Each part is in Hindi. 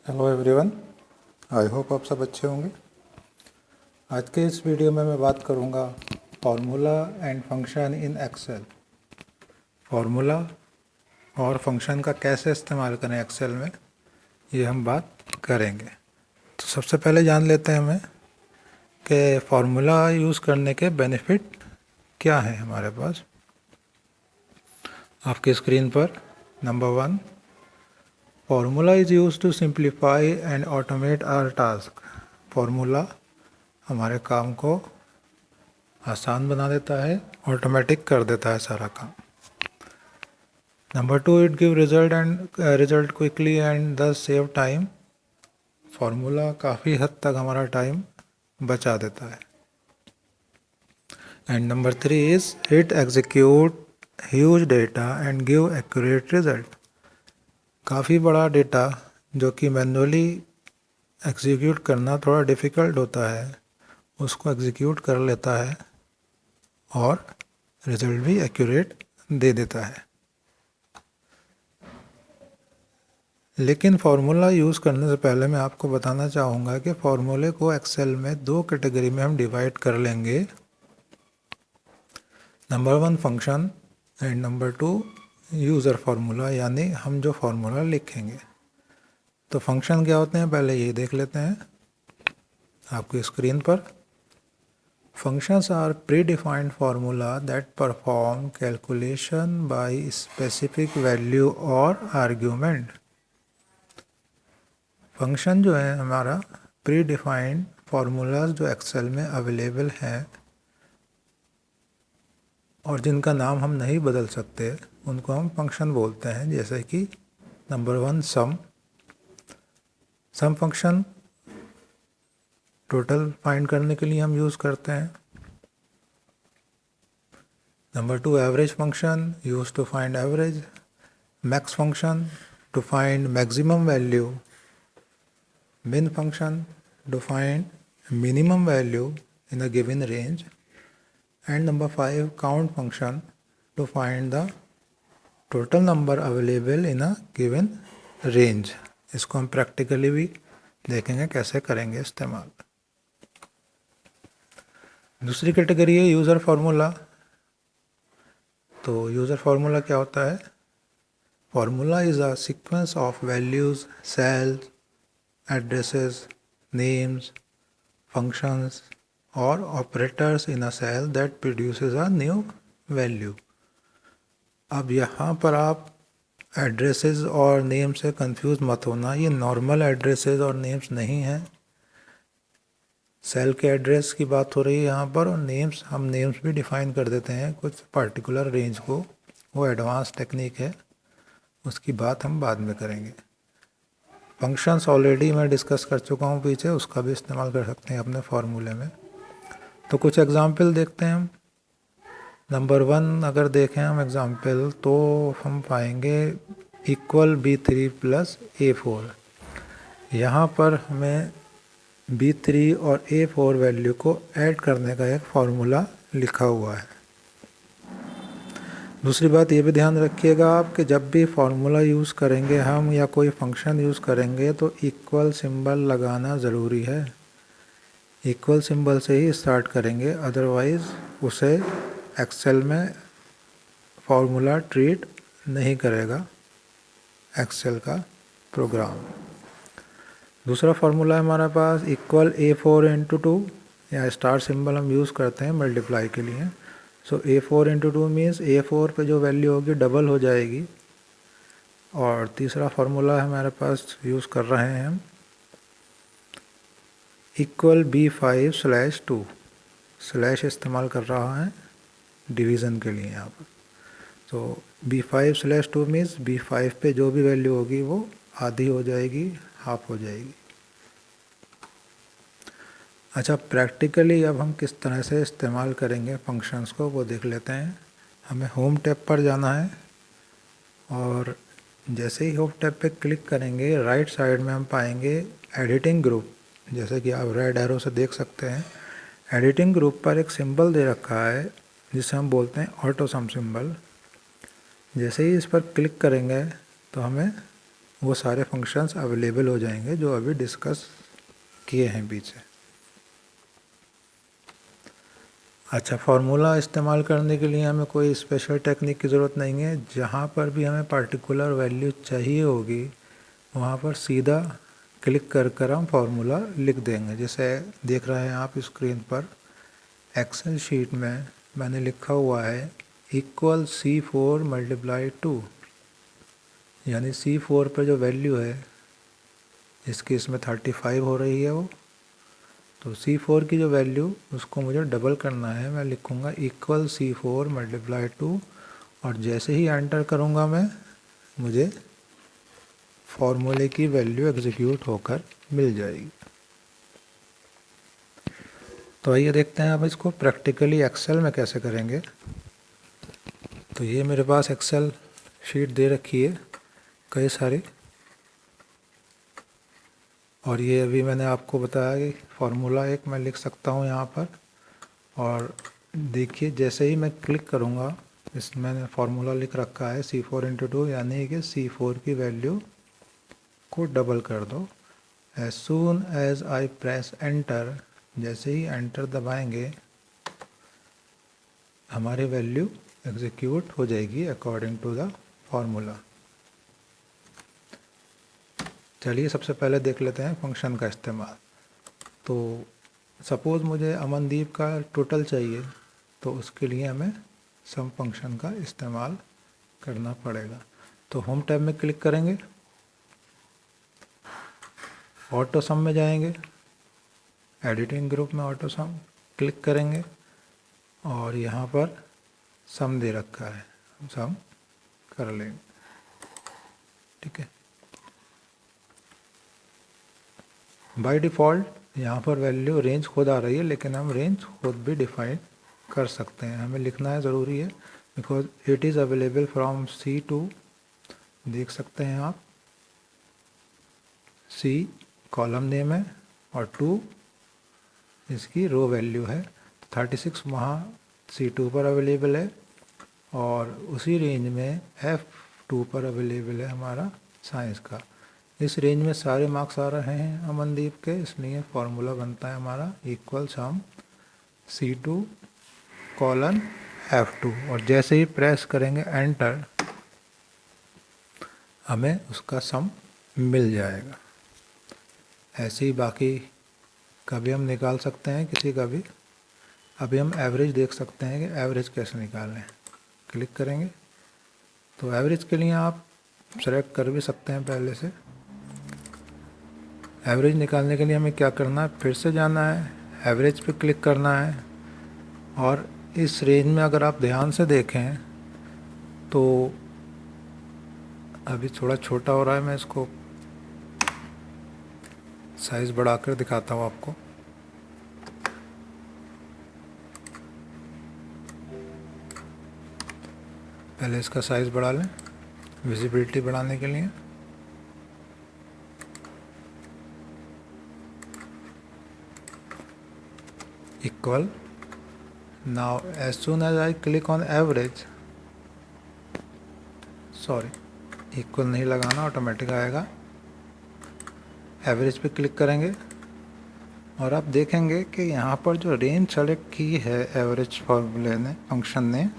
हेलो एवरीवन, आई होप आप सब अच्छे होंगे। आज के इस वीडियो में मैं बात करूंगा formula and function in Excel. Formula और फंक्शन का कैसे इस्तेमाल करें एक्सेल में, ये हम बात करेंगे। तो सबसे पहले जान लेते हैं हमें कि फार्मूला यूज़ करने के बेनिफिट क्या हैं हमारे पास। आपकी स्क्रीन पर number 1, formula is use to simplify and automate our task. Formula हमारे काम को आसान बना देता है, ऑटोमेटिक कर देता है सारा काम। Number 2, it give result quickly and दस सेव टाइम। फार्मूला काफ़ी हद तक हमारा टाइम बचा देता है। And number 3 is it execute huge data and give accurate result. काफ़ी बड़ा डेटा जो कि मैन्युअली एग्जीक्यूट करना थोड़ा डिफ़िकल्ट होता है, उसको एग्जीक्यूट कर लेता है और रिजल्ट भी एक्यूरेट दे देता है। लेकिन फार्मूला यूज़ करने से पहले मैं आपको बताना चाहूँगा कि फार्मूले को एक्सेल में दो कैटेगरी में हम डिवाइड कर लेंगे। Number 1 function and number 2 user formula, यानी हम जो फार्मूला लिखेंगे। तो फंक्शन क्या होते हैं पहले ये देख लेते हैं आपकी स्क्रीन पर। Functions are predefined formula that perform calculation by specific value or argument। Function जो है हमारा प्रीडिफाइंड फार्मूलाज जो एक्सेल में अवेलेबल हैं और जिनका नाम हम नहीं बदल सकते, उनको हम फंक्शन बोलते हैं। जैसे कि number 1 sum function total find करने के लिए हम यूज़ करते हैं। Number 2 average function use to find average. Max function to find maximum value. min function to find minimum value in a given range, and number 5 count function to find the total number available in a given range। इसको हम प्रैक्टिकली भी देखेंगे कैसे करेंगे इस्तेमाल। दूसरी कैटेगरी है यूज़र फार्मूला। तो यूज़र फार्मूला क्या होता है? Formula is a sequence of values, cells, addresses, names, functions or operators in a cell that produces a new value। अब यहाँ पर आप एड्रेसेस और नेम से कंफ्यूज मत होना, ये नॉर्मल एड्रेसेस और नेम्स नहीं हैं। सेल के एड्रेस की बात हो रही है यहाँ पर, और नेम्स, हम नेम्स भी डिफाइन कर देते हैं कुछ पर्टिकुलर रेंज को, वो एडवांस टेक्निक है, उसकी बात हम बाद में करेंगे। फंक्शंस ऑलरेडी मैं डिस्कस कर चुका हूँ पीछे, उसका भी इस्तेमाल कर सकते हैं अपने फार्मूले में। तो कुछ एग्जांपल देखते हैं हम। नंबर 1 अगर देखें हम एग्जांपल, तो हम पाएंगे इक्वल B3 प्लस A4। यहाँ पर हमें B3 और A4 वैल्यू को ऐड करने का एक फार्मूला लिखा हुआ है। दूसरी बात ये भी ध्यान रखिएगा आप कि जब भी फार्मूला यूज़ करेंगे हम या कोई फंक्शन यूज़ करेंगे तो इक्वल सिंबल लगाना ज़रूरी है। इक्वल सिंबल से ही स्टार्ट करेंगे, अदरवाइज़ उसे एक्सेल में फार्मूला ट्रीट नहीं करेगा एक्सेल का प्रोग्राम। दूसरा फार्मूला है हमारे पास इक्वल A4 इंटू 2, या स्टार सिंबल हम यूज़ करते हैं मल्टीप्लाई के लिए। सो A4 इंटू 2 मीन्स A4 पे जो वैल्यू होगी डबल हो जाएगी। और तीसरा फार्मूला हमारे पास यूज़ कर रहे हैं हम इक्वल B5 स्लैश 2, स्लैश इस्तेमाल कर रहा है डिवीज़न के लिए यहाँ पर। तो B5 स्लैश 2 मीन्स B5 पे जो भी वैल्यू होगी वो आधी हो जाएगी, हाफ हो जाएगी। अच्छा, प्रैक्टिकली अब हम किस तरह से इस्तेमाल करेंगे फंक्शंस को वो देख लेते हैं। हमें होम टैब पर जाना है और जैसे ही होम टैब पे क्लिक करेंगे, राइट साइड में हम पाएंगे एडिटिंग ग्रुप। जैसे कि आप रेड एरो से देख सकते हैं, एडिटिंग ग्रुप पर एक सिंबल दे रखा है जिसे हम बोलते हैं ऑटो सम सिंबल। जैसे ही इस पर क्लिक करेंगे तो हमें वो सारे फंक्शंस अवेलेबल हो जाएंगे जो अभी डिस्कस किए हैं पीछे। अच्छा, फार्मूला इस्तेमाल करने के लिए हमें कोई स्पेशल टेक्निक की ज़रूरत नहीं है। जहाँ पर भी हमें पार्टिकुलर वैल्यू चाहिए होगी वहाँ पर सीधा क्लिक कर कर हम फार्मूला लिख देंगे। जैसे देख रहे हैं आप स्क्रीन पर, एक्सेल शीट में मैंने लिखा हुआ है इक्वल C4 मल्टीप्लाई 2, यानी C4 पर जो वैल्यू है इसकी इसमें 35 हो रही है वो, तो C4 की जो वैल्यू उसको मुझे डबल करना है। मैं लिखूँगा इक्वल C4 मल्टीप्लाई 2 और जैसे ही एंटर करूँगा मैं, मुझे फॉर्मूले की वैल्यू एग्जीक्यूट होकर मिल जाएगी। तो आइए देखते हैं अब इसको प्रैक्टिकली एक्सेल में कैसे करेंगे। तो ये मेरे पास एक्सेल शीट दे रखी है कई सारी, और ये अभी मैंने आपको बताया कि फार्मूला एक मैं लिख सकता हूँ यहाँ पर। और देखिए जैसे ही मैं क्लिक करूँगा, इसमें मैंने फार्मूला लिख रखा है C4 इंटू 2, यानी कि C4 की वैल्यू को डबल कर दो। As soon as I press enter, जैसे ही एंटर दबाएंगे हमारी वैल्यू एग्जीक्यूट हो जाएगी अकॉर्डिंग टू द फार्मूला। चलिए सबसे पहले देख लेते हैं फंक्शन का इस्तेमाल। तो सपोज़ मुझे अमनदीप का टोटल चाहिए, तो उसके लिए हमें सम फंक्शन का इस्तेमाल करना पड़ेगा। तो होम टैब में क्लिक करेंगे, ऑटो सम में जाएंगे, एडिटिंग ग्रुप में ऑटो सम क्लिक करेंगे और यहाँ पर सम दे रखा है, हम सम कर लेंगे। ठीक है, बाय डिफ़ॉल्ट यहाँ पर वैल्यू रेंज खुद आ रही है, लेकिन हम रेंज खुद भी डिफाइन कर सकते हैं। हमें लिखना है ज़रूरी है, because it is available from C to, देख सकते हैं आप, C कॉलम नेम है और 2 इसकी रो वैल्यू है। 36 वहाँ C2 पर अवेलेबल है और उसी रेंज में F2 पर अवेलेबल है हमारा साइंस का। इस रेंज में सारे मार्क्स आ रहे हैं अमनदीप के, इसलिए फार्मूला बनता है हमारा इक्वल सम C2 कॉलन F2, और जैसे ही प्रेस करेंगे एंटर हमें उसका सम मिल जाएगा। ऐसे ही बाकी का भी हम निकाल सकते हैं किसी का भी। अभी हम एवरेज देख सकते हैं कि एवरेज कैसे निकालें। क्लिक करेंगे तो एवरेज के लिए आप सेलेक्ट कर भी सकते हैं पहले से। एवरेज निकालने के लिए हमें क्या करना है, फिर से जाना है, एवरेज पे क्लिक करना है, और इस रेंज में अगर आप ध्यान से देखें तो अभी थोड़ा छोटा हो रहा है, मैं इसको साइज़ बढ़ाकर दिखाता हूँ आपको। पहले इसका साइज़ बढ़ा लें विजिबिलिटी बढ़ाने के लिए। Equal, now as soon as I click on average, sorry equal नहीं लगाना, ऑटोमेटिक आएगा। एवरेज पे क्लिक करेंगे और आप देखेंगे कि यहाँ पर जो रेंज सेलेक्ट की है एवरेज फार्मूले ने, फंक्शन ने,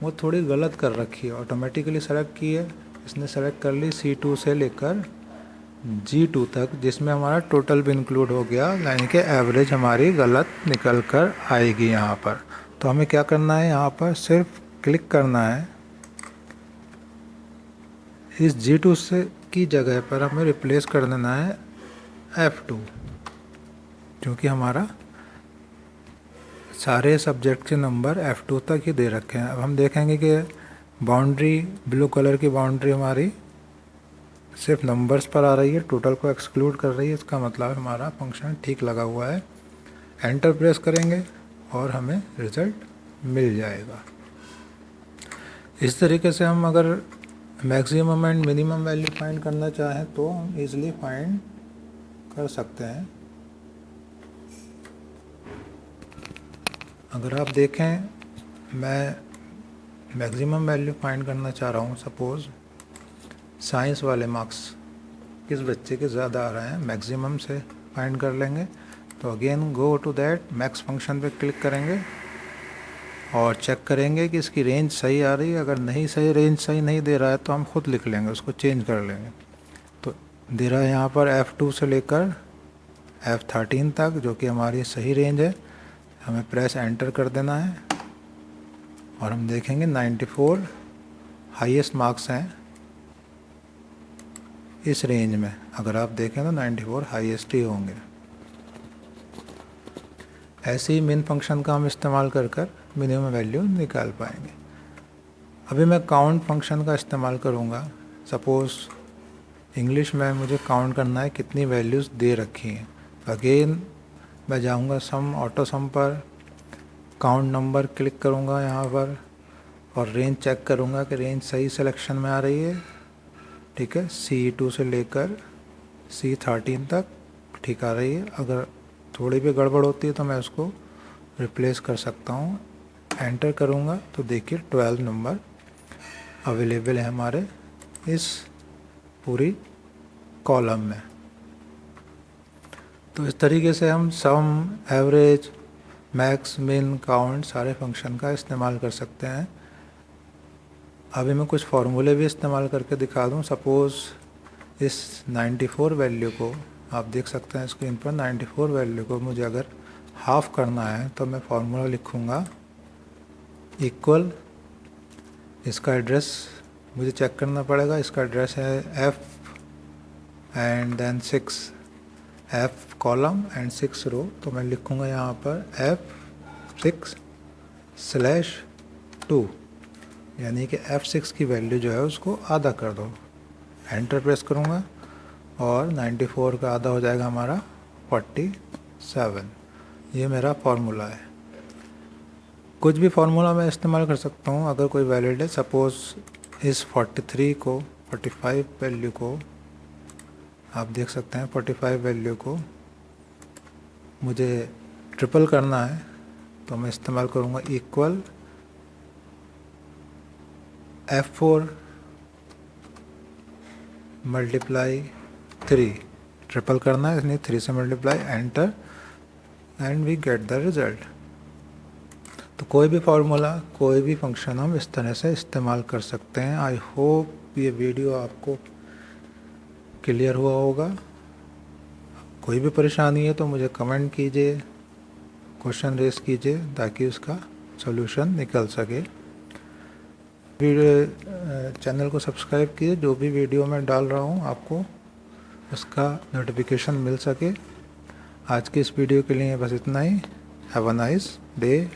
वो थोड़ी गलत कर रखी है। ऑटोमेटिकली सेलेक्ट की है, इसने सेलेक्ट कर ली C2 से लेकर G2 तक, जिसमें हमारा टोटल भी इंक्लूड हो गया, यानी कि एवरेज हमारी गलत निकल कर आएगी यहाँ पर। तो हमें क्या करना है, यहाँ पर सिर्फ क्लिक करना है, इस G2 से की जगह पर हमें रिप्लेस कर देना है F2, क्योंकि हमारा सारे सब्जेक्ट के नंबर F2 तक ही दे रखे हैं। अब हम देखेंगे कि बाउंड्री, ब्लू कलर की बाउंड्री हमारी सिर्फ नंबर्स पर आ रही है, टोटल को एक्सक्लूड कर रही है। इसका मतलब हमारा फंक्शन ठीक लगा हुआ है। एंटर प्रेस करेंगे और हमें रिज़ल्ट मिल जाएगा। इस तरीके से हम अगर maximum and minimum value find करना चाहें तो हम इजीली फाइंड कर सकते हैं। अगर आप देखें, मैं मैक्सिमम वैल्यू फाइंड करना चाह रहा हूँ, सपोज़ साइंस वाले मार्क्स किस बच्चे के ज़्यादा आ रहे हैं, मैक्सिमम से फाइंड कर लेंगे। तो again go to that max function पे क्लिक करेंगे और चेक करेंगे कि इसकी रेंज सही आ रही है। अगर नहीं सही, रेंज सही नहीं दे रहा है तो हम खुद लिख लेंगे, उसको चेंज कर लेंगे। तो दे रहा है यहाँ पर F2 से लेकर F13 तक, जो कि हमारी सही रेंज है। हमें प्रेस एंटर कर देना है और हम देखेंगे 94 हाईएस्ट मार्क्स हैं इस रेंज में। अगर आप देखें तो 94 हाईएस्ट ही होंगे। ऐसे ही मिन फंक्शन का हम इस्तेमाल कर कर मिनिमम वैल्यू निकाल पाएंगे। अभी मैं काउंट फंक्शन का इस्तेमाल करूँगा। सपोज़ इंग्लिश में मुझे काउंट करना है कितनी वैल्यूज़ दे रखी हैं। अगेन मैं जाऊँगा सम, ऑटो सम पर, काउंट नंबर क्लिक करूँगा यहाँ पर और रेंज चेक करूँगा कि रेंज सही सिलेक्शन में आ रही है। ठीक है, C2 से लेकर C13 तक ठीक आ रही है। अगर थोड़ी भी गड़बड़ होती है तो मैं उसको रिप्लेस कर सकता हूँ। एंटर करूँगा तो देखिए 12 नंबर अवेलेबल है हमारे इस पूरी कॉलम में। तो इस तरीके से हम सम, एवरेज, मैक्स, मिन, काउंट सारे फंक्शन का इस्तेमाल कर सकते हैं। अभी मैं कुछ फार्मूले भी इस्तेमाल करके दिखा दूँ। सपोज़ इस 94 वैल्यू को आप देख सकते हैं स्क्रीन पर, 94 वैल्यू को मुझे अगर हाफ करना है तो मैं फार्मूला लिखूँगा इक्वल, इसका एड्रेस मुझे चेक करना पड़ेगा। इसका एड्रेस है F and then 6, F column and 6 row. तो मैं लिखूँगा यहाँ पर F6/2, यानी कि F6 की वैल्यू जो है उसको आधा कर दो। एंटर प्रेस करूँगा और 94 का आधा हो जाएगा हमारा 47। ये मेरा फार्मूला है। कुछ भी फार्मूला मैं इस्तेमाल कर सकता हूँ अगर कोई वैलिड है। सपोज़ इस 43 को, 45 वैल्यू को आप देख सकते हैं, 45 वैल्यू को मुझे ट्रिपल करना है तो मैं इस्तेमाल करूँगा इक्वल F4 मल्टीप्लाई 3। ट्रिपल करना है इसलिए 3 से multiply, enter, and we get the result. तो कोई भी फार्मूला, कोई भी फंक्शन हम इस तरह से इस्तेमाल कर सकते हैं। आई होप ये वीडियो आपको क्लियर हुआ होगा। कोई भी परेशानी है तो मुझे कमेंट कीजिए, क्वेश्चन रेस कीजिए ताकि उसका सॉल्यूशन निकल सके। चैनल को सब्सक्राइब कीजिए, जो भी वीडियो मैं डाल रहा हूँ आपको उसका नोटिफिकेशन मिल सके। आज की इस वीडियो के लिए बस इतना ही। Have a nice day.